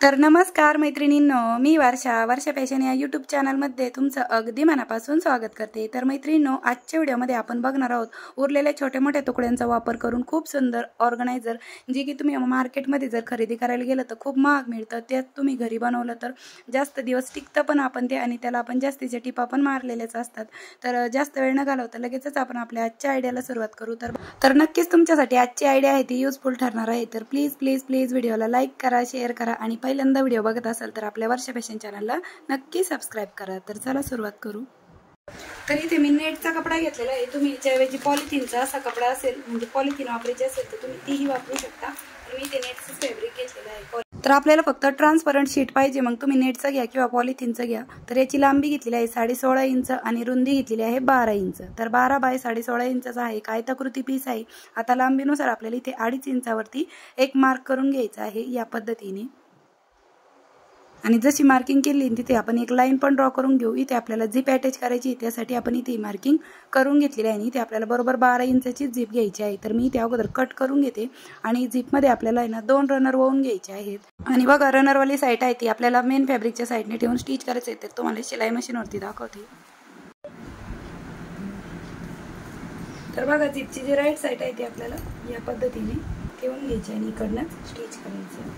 तर नमस्कार मैत्रिणींनो, मी वर्षा फॅशन या यूट्यूब चॅनलमध्ये तुमचं अगदी मनापासून स्वागत करते। तर मैत्रिणींनो, आजच्या व्हिडिओमध्ये आपण बघणार आहोत उरलेल्या छोट्या मोठ्या तुकड्यांचा वापर करून खूप सुंदर ऑर्गनायझर, जे की तुम्ही मार्केटमध्ये जर खरेदी करायला गेलं तर खूप महाग मिळतं। त्यात तुम्ही घरी बनवलं तर जास्त दिवस टिकतं पण आपण ते, आणि त्याला आपण जास्तीच्या टिपा पण मारलेल्याच असतात। तर जास्त वेळ न घालवता लगेचच आपण आपल्या आजच्या आयडियाला सुरुवात करू। तर नक्कीच तुमच्यासाठी आजची आयडिया आहे ती युजफुल ठरणार आहे। तर प्लीज व्हिडिओला लाईक करा, शेअर करा, आणि पहिल्यांदा व्हिडिओ बघत असाल तर आपल्या वर्षा फॅशन चॅनलला नक्की सबस्क्राइब करा। तर चला सुरुवात करू। तर इथे मी नेटचा कपडा घेतलेला आहे। तुम्ही याच्याऐवजी पॉलिथिनचा असा कपडा असेल, म्हणजे पॉलिथिन वापरायची असेल तर तुम्ही तीही वापरू शकता। तर मी ते नेटचं फॅब्रिक घेतलेलं आहे। तर आपल्याला फक्त ट्रान्सपरंट शीट पाहिजे, मग तुम्ही नेटचा घ्या किंवा पॉलिथिनचं घ्या। तर याची लांबी घेतलेली आहे 16.5 इंच आणि रुंदी घेतलेली आहे 12 इंच। तर 12 बाय 16.5 इंचचा आहे, आयताकृती पीस आहे। आता लांबीनुसार आपल्याला इथे 2.5 इंचावरती एक मार्क करून घ्यायचा आहे या पद्धतीने। आणि जशी मार्किंग केली तिथे आपण एक लाईन पण ड्रॉ करून घेऊ। इथे आपल्याला झिप अटॅच करायची, त्यासाठी आपण इथे मार्किंग करून घेतलेली आहे। इथे आपल्याला बरोबर 12 इंचाची झिप घ्यायची आहे। तर मी इथे अगोदर कट करून घेते, आणि झिप मध्ये आपल्याला आहे ना 2 रनर वळून घ्यायचे आहेत। आणि बघा, रनरवाली साईड आहे ती आपल्याला मेन फॅब्रिकच्या साईडने ठेवून स्टिच करायचं आहे। तर तुम्हाला शिलाई मशीनवरती दाखवते। तर बघा, झिपची जी राईट साईड आहे ती आपल्याला या पद्धतीने ठेवून घ्यायची आणि इकडनं स्टिच करायचं।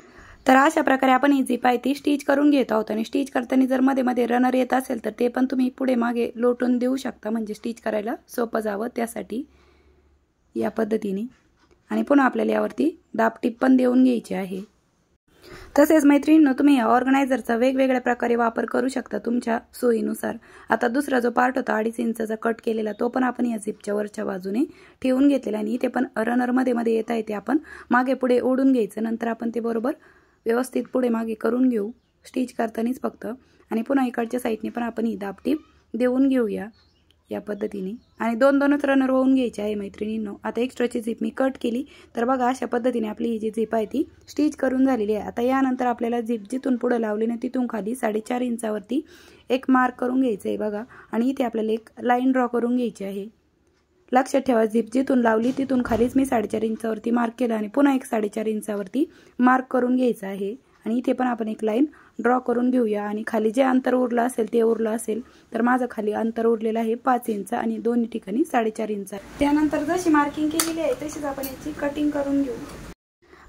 तर अशा प्रकारे आपण ही झिप आहे ती स्टिच करून घेत आहोत। आणि स्टिच करताना जर मध्ये मध्ये रनर येत असेल तर ते पण तुम्ही पुढे मागे लोटून देऊ शकता, म्हणजे स्टिच करायला सोपं जावं त्यासाठी या पद्धतीने। आणि पुन्हा आपल्याला यावरती दाबटीप पण देऊन घ्यायची आहे। तसेच मैत्रिणींनो, तुम्ही या ऑर्गनायझरचा वेगवेगळ्या प्रकारे वापर करू शकता तुमच्या सोयीनुसार। आता दुसरा जो पार्ट होता 2.5 इंचचा कट केलेला, तो पण आपण या झिपच्या वरच्या बाजूने ठेवून घेतलेला, आणि इथे पण रनर मध्ये येत आहे ते आपण मागे पुढे ओढून घ्यायचं। नंतर आपण ते बरोबर व्यवस्थित पुढे मागे करून घेऊ स्टिच करतानाच फक्त। आणि पुन्हा इकडच्या साईडने पण आपण ही दाबटीप देऊन घेऊया या पद्धतीने। आणि दोनच रनर होऊन घ्यायचे आहे मैत्रिणींनो। आता एक्स्ट्राची झिप मी कट केली, तर बघा अशा पद्धतीने आपली ही जी झिप आहे ती स्टिच करून झालेली आहे। आता यानंतर आपल्याला झिप जिथून पुढे लावली ना तिथून खाली 4.5 इंचावरती एक मार्क करून घ्यायचं आहे बघा। आणि इथे आपल्याला एक लाईन ड्रॉ करून घ्यायची आहे। लक्षात ठेवा, झिप जिथून लावली तिथून खालीच मी 4.5 इंचावरती मार्क केलं, आणि पुन्हा एक 4.5 इंचावरती मार्क करून घ्यायचं आहे। आणि इथे पण आपण एक लाईन ड्रॉ करून घेऊया। आणि खाली जे अंतर उरलं असेल ते उरलं असेल, तर माझं खाली अंतर उरलेलं आहे 5 इंच आणि दोन्ही ठिकाणी 4.5 इंच। त्यानंतर जशी मार्किंग केलेली आहे तशीच आपण याची कटिंग करून घेऊ।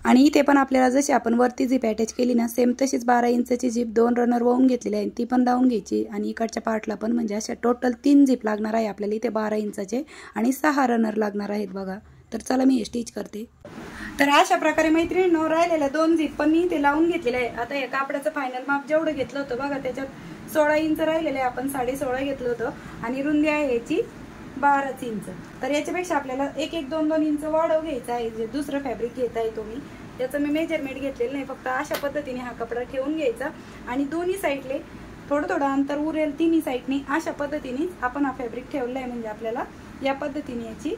आणि इथे पण आपल्याला जशी आपण वरती झिप अटॅच केली ना, सेम तशीच 12 इंचची झिप 2 रनर वळून घेतलेली आहे, ती पण लावून घ्यायची। आणि इकडच्या पार्टला पण, म्हणजे अशा टोटल 3 झिप लागणार आहे आपल्याला इथे 12 इंचाचे, आणि 6 रनर लागणार आहेत बघा। तर चला मी हे स्टिच करते। तर अशा प्रकारे मैत्रिणींनो, राहिलेल्या 2 झिप पण मी इथे लावून घेतलेले आहे। आता या कापडाचं फायनल माप जेवढं घेतलं होतं बघा, त्याच्यात 16 इंच राहिलेले आहे, आपण 16.5 घेतलं होतं, आणि रुंदी आहे याची 12 इंच। तर याच्यापेक्षा आपल्याला 1-2 इंच वाढव घ्यायचा आहे। जे दुसरं फॅब्रिक घेत आहे तुम्ही, त्याचं मी मेजरमेंट घेतलेलं नाही, फक्त अशा पद्धतीने हा कपडा ठेवून घ्यायचा। आणि दोन्ही साईडले थोडं अंतर उरेल तिन्ही साईडने, अशा पद्धतीने आपण हा फॅब्रिक ठेवला आहे, म्हणजे आपल्याला या पद्धतीने याची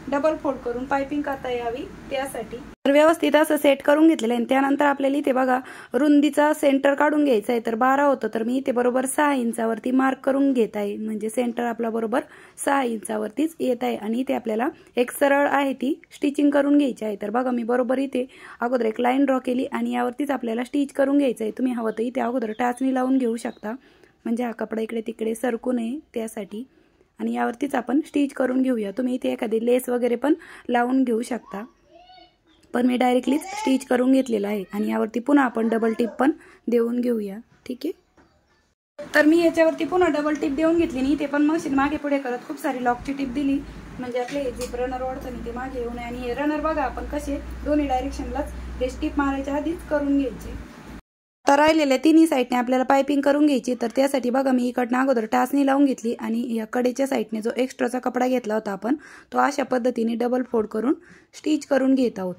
डबल फोल्ड करून पाइपिंग करता यावी त्यासाठी। तर व्यवस्थित असं सेट करून घेतलेलं आहे। त्यानंतर आपल्याला इथे बघा रुंदीचा सेंटर काढून घ्यायचा आहे। तर 12 होतं, तर मी इथे बरोबर 6 इंचावरती मार्क करून घेत आहे, म्हणजे सेंटर आपला बरोबर 6 इंचावरतीच येत आहे। आणि इथे आपल्याला एक सरळ आहे ती स्टिचिंग करून घ्यायची आहे। तर बघा, मी बरोबर इथे अगोदर एक लाईन ड्रॉ केली, आणि यावरतीच आपल्याला स्टिच करून घ्यायचं आहे। तुम्ही हवं तर इथे अगोदर टाचणी लावून घेऊ शकता, म्हणजे हा कपडा इकडे तिकडे सरकू नये त्यासाठी। आणि यावरतीच आपण स्टिच करून घेऊया। तुम्ही इथे एखादी लेस वगैरे पण लावून घेऊ शकता, पण मी डायरेक्टलीच स्टिच करून घेतलेला आहे। आणि यावरती पुन्हा आपण डबल टिप पण देऊन घेऊया, ठीक आहे। तर मी याच्यावरती पुन्हा डबल टिप देऊन घेतली, आणि इथे पण मशीन मागे पुढे करत खूप सारी लॉकची टिप दिली, म्हणजे आपले हे झिप रनर ओढताना ते मागे येऊ नये। आणि हे रनर बघा आपण कसे दोन्ही डायरेक्शनलाच हे टिप मारायच्या आधीच करून घ्यायचे। तर राहिलेल्या तिन्ही साईडने आपल्याला पाइपिंग करून घ्यायची। तर त्यासाठी बघा, मी इकडनं अगोदर टाचणी लावून घेतली, आणि या कडेच्या साईडने जो एक्स्ट्राचा कपडा घेतला होता आपण, तो अशा पद्धतीने डबल फोल्ड करून स्टिच करून घेत आहोत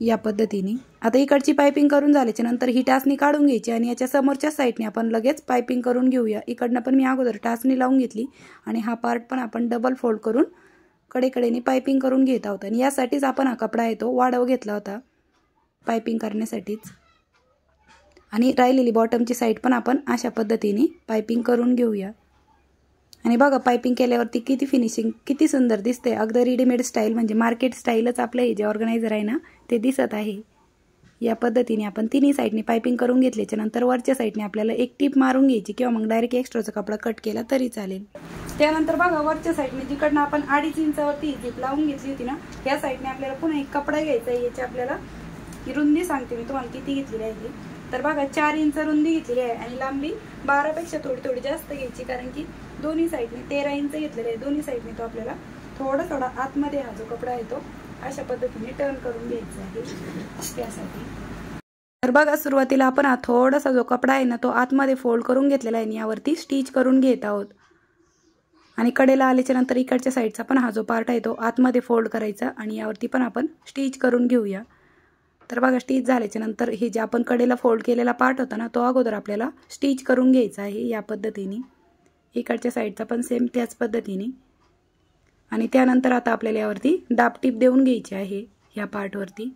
या पद्धतीने। आता इकडची पाइपिंग करून झाल्याच्या नंतर ही टाचणी काढून घ्यायची, आणि याच्या समोरच्या साईडने आपण लगेच पाइपिंग करून घेऊया। इकडनं पण मी अगोदर टाचणी लावून घेतली, आणि हा पार्ट पण आपण डबल फोल्ड करून कडेकडेने पाइपिंग करून घेत आहोत। आणि यासाठीच आपण हा कपडा आहे तो वाढव घेतला होता पाइपिंग करण्यासाठीच। आणि राहिलेली बॉटमची साईड पण आपण अशा पद्धतीने पाइपिंग करून घेऊया। आणि बघा, पाइपिंग केल्यावरती किती फिनिशिंग किती सुंदर दिसते, अगदी रेडीमेड स्टाईल, म्हणजे मार्केट स्टाईलच आपलं हे जे ऑर्गनायझर आहे ना ते दिसत आहे या पद्धतीने आपण तिन्ही साईडने पायपिंग करून घेतल्याच्या नंतर वरच्या साईडने आपल्याला एक टिप मारून घ्यायची किंवा मग डायरेक्ट एक्स्ट्राचा कपडा कट केला तरी चालेल। त्यानंतर बघा वरच्या साईडने जिकडनं आपण 2.5 इंचावरती झिप लावून घेतली होती ना, या साईडने आपल्याला पुन्हा एक कपडा घ्यायचा आहे। याची आपल्याला रुंदी सांगते मी तुम्हाला किती घेतलेली आहे तर बघा 4 इंच रुंदी घेतलेली आहे आणि लांबी 12 पेक्षा थोडी जास्त घ्यायची, कारण की दोन्ही साईडने 13 इंच घेतलेले आहे। दोन्ही साईडने तो आपल्याला थोडा आतमध्ये हा जो कपडा आहे तो अशा पद्धतीने टर्न करून घ्यायचा आहे त्यासाठी। तर बघा सुरुवातीला आपण हा थोडासा जो कपडा आहे ना तो आतमध्ये फोल्ड करून घेतलेला आहे आणि यावरती स्टिच करून घेत आहोत आणि कडेला आल्याच्या नंतर इकडच्या साईडचा पण हा जो पार्ट आहे तो आतमध्ये फोल्ड करायचा आणि यावरती पण आपण स्टिच करून घेऊया। तर बघा स्टिच झाल्याच्या नंतर हे जे आपण कडेला फोल्ड केलेला पार्ट होता ना तो अगोदर आपल्याला स्टिच करून घ्यायचा आहे या पद्धतीने, इकडच्या साईडचा पण सेम त्याच पद्धतीने आणि त्यानंतर आता आपल्याला यावरती दाब टीप देऊन घ्यायची आहे या पार्टवरती।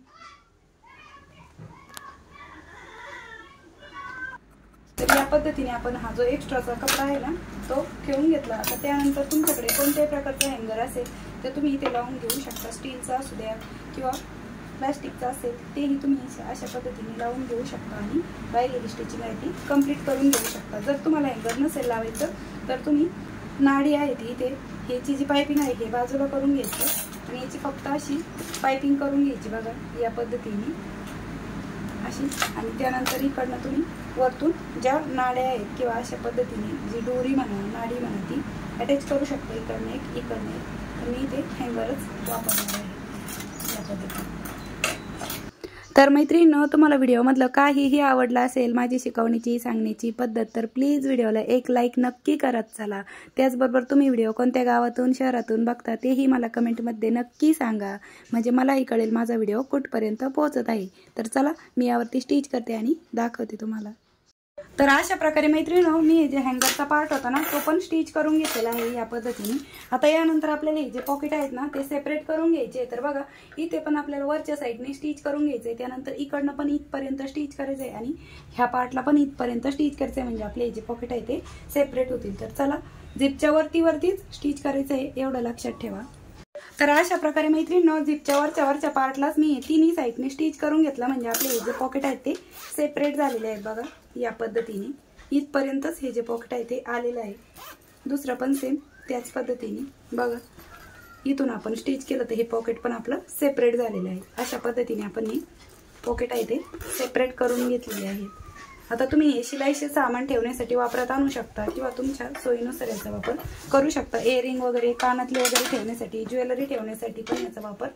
तर या पद्धतीने आपण हा जो एक्स्ट्राचा कपडा आहे ना तो ठेवून घेतला। आता त्यानंतर तुमच्याकडे कोणत्याही प्रकारचा हँगर असेल तर तुम्ही इथे लावून घेऊ शकता, स्टीलचा असू द्या किंवा प्लास्टिकचा असेल तेही तुम्ही अशा पद्धतीने लावून घेऊ शकता आणि राहिलेली स्टिचिंग आहे ती कंप्लीट करून घेऊ शकता। जर तुम्हाला हँगर नसेल लावायचं तर तुम्ही नाडी आहे ती इथे ह्याची जी पायपिंग आहे हे बाजूला करून घ्यायचं आणि याची फक्त अशी पायपिंग करून घ्यायची बघा या पद्धतीने अशी, आणि त्यानंतर इकडनं तुम्ही वरतून ज्या नाड्या आहेत किंवा अशा पद्धतीने जी दोरी म्हणा नाडी म्हणा ती अटॅच करू शकता, इकडनं एक इकडनं एक। तर मी इथे हँगरच वापरणार आहे या पद्धतीने। तर मैत्रिणींनो तुम्हाला व्हिडिओमधलं काहीही आवडलं असेल माझी शिकवण्याची सांगण्याची पद्धत तर प्लीज व्हिडिओला एक लाईक नक्की करत चला। त्याचबरोबर तुम्ही व्हिडिओ कोणत्या गावातून शहरातून बघता तेही मला कमेंटमध्ये नक्की सांगा, म्हणजे मलाही कळेल माझा व्हिडिओ कुठपर्यंत पोहोचत आहे। तर चला मी यावरती स्टिच करते आणि दाखवते तुम्हाला। तर अशा प्रकारे मैत्रिणींनो मी जे हँगरचा पार्ट होता ना तो पण स्टिच करून घेतलेला आहे या पद्धतीने। आता यानंतर आपल्याला हे जे पॉकेट आहेत ना ते सेपरेट करून घ्यायचे। तर बघा इथे पण आपल्याला वरच्या साईडने स्टिच करून घ्यायचे, त्यानंतर इकडनं पण इथपर्यंत स्टिच करायचं आहे आणि ह्या पार्टला पण इथपर्यंत स्टिच करायचं आहे, म्हणजे आपले जे पॉकेट आहे ते सेपरेट होतील। तर चला झिपच्या वरतीच स्टिच करायचं आहे एवढं लक्षात ठेवा। तर अशा प्रकारे मैत्रिणींनो झिपच्या वरच्या पार्टलाच मी तिन्ही साईडने स्टिच करून घेतला, म्हणजे आपले हे जे पॉकेट आहेत ते सेपरेट झालेले आहेत बघा या पद्धतीने। इथपर्यंतच हे जे पॉकेट आहे ते आलेलं आहे, दुसरं पण सेम त्याच पद्धतीने बघा इथून आपण स्टिच केलं तर हे पॉकेट पण आपलं सेपरेट झालेलं आहे। अशा पद्धतीने आपण हे पॉकेट आहे ते सेपरेट करून घेतलेले आहेत। आता तुम्ही हे शिलाईचे सामान ठेवण्यासाठी वापरात आणू शकता किंवा तुमच्या सोयीनुसार याचा वापर करू शकता। इयरिंग वगैरे कानातले वगैरे ठेवण्यासाठी ज्वेलरी ठेवण्यासाठी पण याचा वापर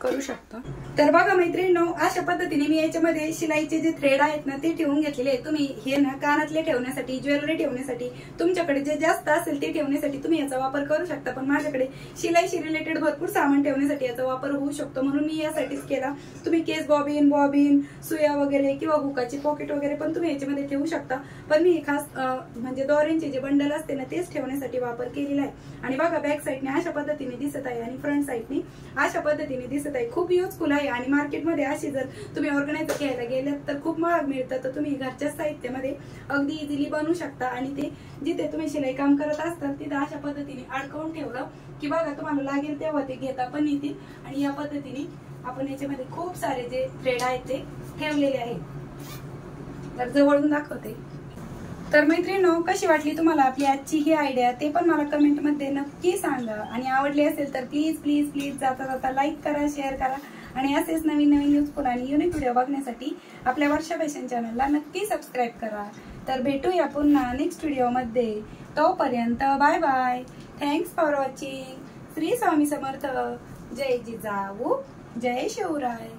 करू शकता। तर बघा मैत्रिणींनो अशा पद्धतीने मी याच्यामध्ये शिलाईचे जे थ्रेड आहेत ना ते ठेवून घेतलेले आहेत। तुम्ही हे ना कानातले ठेवण्यासाठी ज्वेलरी ठेवण्यासाठी तुमच्याकडे जे जास्त असेल ते ठेवण्यासाठी तुम्ही याचा वापर करू शकता, पण माझ्याकडे शिलाईशी रिलेटेड भरपूर सामान ठेवण्यासाठी याचा वापर होऊ शकतो म्हणून मी यासाठीच केला। तुम्ही केस बॉबिन सुया वगैरे किंवा हुकाची पॉकेट वगैरे पण तुम्ही याच्यामध्ये ठेवू शकता, पण मी खास म्हणजे दोऱ्यांचे जे बंडल असते ना तेच ठेवण्यासाठी वापर केलेला आहे। आणि बघा बॅक साईडने अशा पद्धतीने दिसत आहे आणि फ्रंट साईडने अशा पद्धतीने दिसत आहे। खूप युजफुल आहे आणि मार्केटमध्ये अशी जर तुम्ही ऑर्गनायझर घ्यायला गेलात तर खूप महाग मिळतं, तर तुम्ही घरच्या साहित्यामध्ये अगदी इझिली बनवू शकता आणि ते जिथे तुम्ही शिलाई काम करत असतात तिथे अशा पद्धतीने अडकवून ठेवलं की बघा तुम्हाला लागेल तेव्हा ते घेता पण येतील। आणि या पद्धतीने आपण याच्यामध्ये खूप सारे जे थ्रेड आहेत ते ठेवलेले आहेत। तर जवळून दाखवते। तर मैत्रिणींनो कशी वाटली तुम्हाला आपली आजची ही आयडिया ते पण मला कमेंटमध्ये नक्की सांगा, आणि आवडली असेल तर प्लीज जाता लाईक करा, शेअर करा आणि असेच नवीन युजफुल आणि युनिक व्हिडिओ बघण्यासाठी आपल्या वर्षा फॅशन चॅनलला नक्की सबस्क्राईब करा। तर भेटूया पुन्हा नेक्स्ट व्हिडिओमध्ये, तोपर्यंत bye bye, thanks for watching. Shri Swami Samarth, जय जिजाऊ, जय शिवराय।